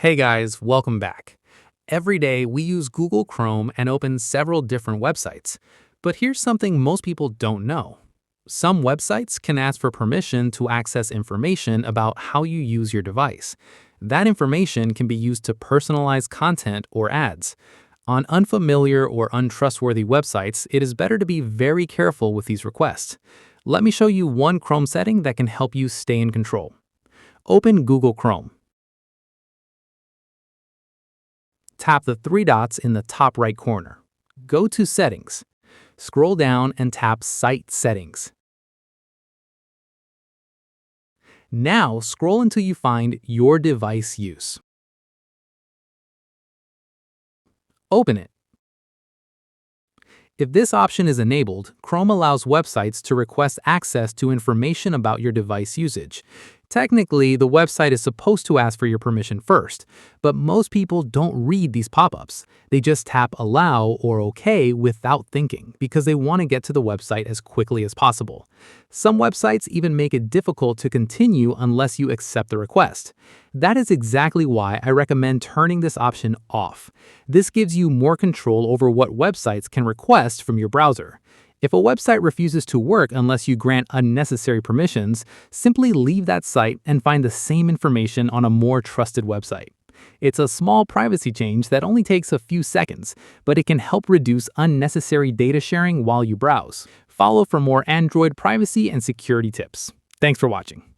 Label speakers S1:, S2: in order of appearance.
S1: Hey guys, welcome back. Every day we use Google Chrome and open several different websites. But here's something most people don't know. Some websites can ask for permission to access information about how you use your device. That information can be used to personalize content or ads. On unfamiliar or untrustworthy websites, it is better to be very careful with these requests. Let me show you one Chrome setting that can help you stay in control. Open Google Chrome. Tap the three dots in the top right corner. Go to Settings. Scroll down and tap Site Settings. Now scroll until you find Your Device Use. Open it. If this option is enabled, Chrome allows websites to request access to information about your device usage. Technically, the website is supposed to ask for your permission first, but most people don't read these pop-ups. They just tap Allow or OK without thinking because they want to get to the website as quickly as possible. Some websites even make it difficult to continue unless you accept the request. That is exactly why I recommend turning this option off. This gives you more control over what websites can request from your browser. If a website refuses to work unless you grant unnecessary permissions, simply leave that site and find the same information on a more trusted website. It's a small privacy change that only takes a few seconds, but it can help reduce unnecessary data sharing while you browse. Follow for more Android privacy and security tips. Thanks for watching.